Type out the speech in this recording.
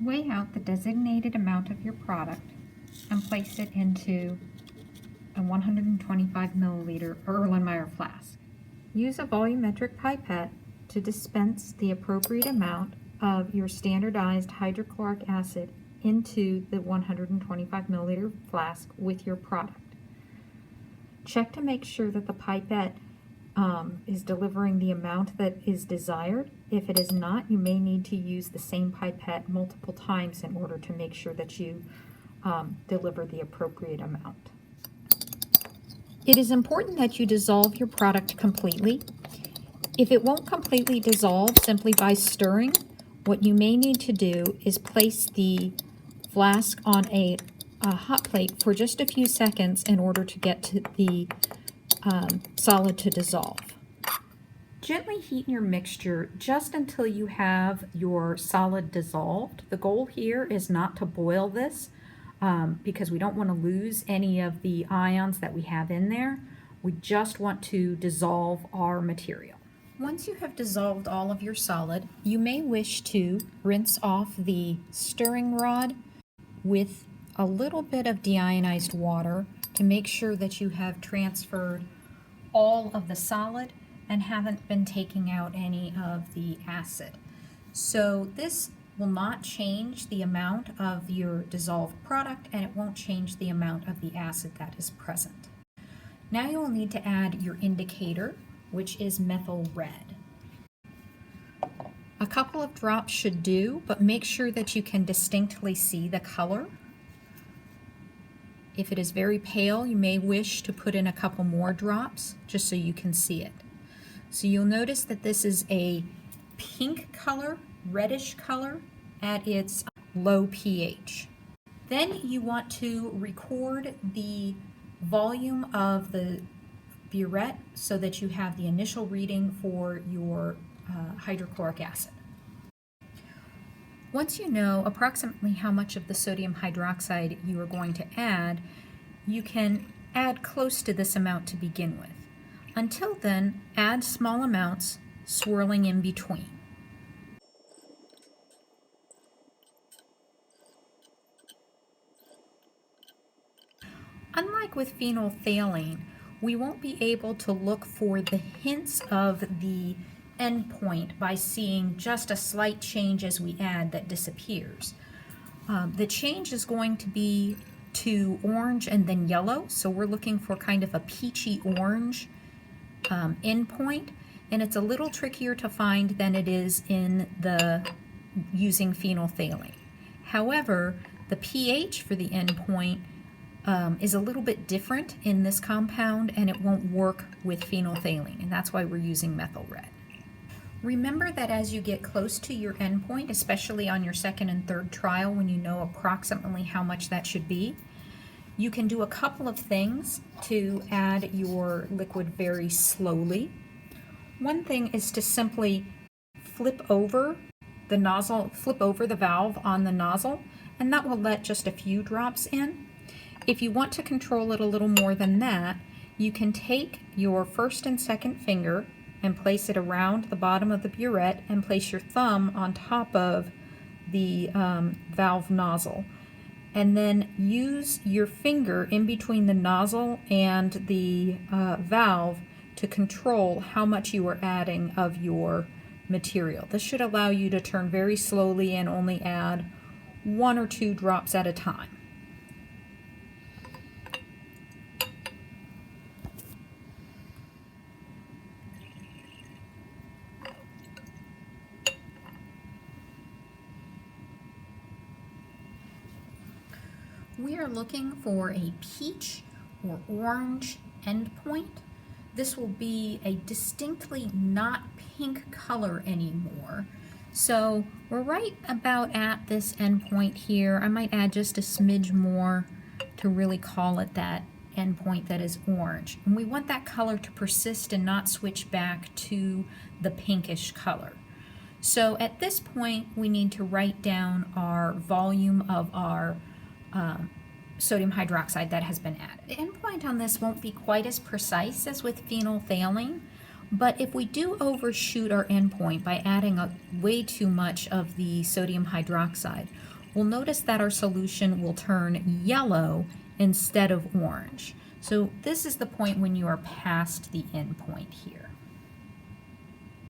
Weigh out the designated amount of your product and place it into a 125 milliliter Erlenmeyer flask. Use a volumetric pipette to dispense the appropriate amount of your standardized hydrochloric acid into the 125 milliliter flask with your product. Check to make sure that the pipette is delivering the amount that is desired. If it is not, you may need to use the same pipette multiple times in order to make sure that you deliver the appropriate amount. It is important that you dissolve your product completely. If it won't completely dissolve simply by stirring, what you may need to do is place the flask on a hot plate for just a few seconds in order to get to the solid to dissolve. Gently heat your mixture just until you have your solid dissolved. The goal here is not to boil this because we don't want to lose any of the ions that we have in there. We just want to dissolve our material. Once you have dissolved all of your solid, you may wish to rinse off the stirring rod with a little bit of deionized water to make sure that you have transferred all of the solid and haven't been taking out any of the acid. So this will not change the amount of your dissolved product, and it won't change the amount of the acid that is present. Now you will need to add your indicator, which is methyl red. A couple of drops should do, but make sure that you can distinctly see the color. If it is very pale, you may wish to put in a couple more drops just so you can see it. So you'll notice that this is a pink color, reddish color at its low pH. Then you want to record the volume of the burette so that you have the initial reading for your hydrochloric acid. Once you know approximately how much of the sodium hydroxide you are going to add, you can add close to this amount to begin with. Until then, add small amounts, swirling in between. Unlike with phenolphthalein, we won't be able to look for the hints of the endpoint by seeing just a slight change as we add that disappears. The change is going to be to orange and then yellow, so we're looking for kind of a peachy orange endpoint, and it's a little trickier to find than it is in the using phenolphthalein. However, the pH for the endpoint is a little bit different in this compound, and it won't work with phenolphthalein, and that's why we're using methyl red. Remember that as you get close to your endpoint, especially on your second and third trial when you know approximately how much that should be, you can do a couple of things to add your liquid very slowly. One thing is to simply flip over the nozzle, flip over the valve on the nozzle, and that will let just a few drops in. If you want to control it a little more than that, you can take your first and second finger and place it around the bottom of the burette and place your thumb on top of the valve nozzle. And then use your finger in between the nozzle and the valve to control how much you are adding of your material. This should allow you to turn very slowly and only add 1 or 2 drops at a time. We are looking for a peach or orange endpoint. This will be a distinctly not pink color anymore. So we're right about at this endpoint here. I might add just a smidge more to really call it that endpoint that is orange. And we want that color to persist and not switch back to the pinkish color. So at this point, we need to write down our volume of our sodium hydroxide that has been added. The endpoint on this won't be quite as precise as with phenolphthalein, But if we do overshoot our endpoint by adding way too much of the sodium hydroxide, we'll notice that our solution will turn yellow instead of orange. So this is the point when you are past the endpoint here.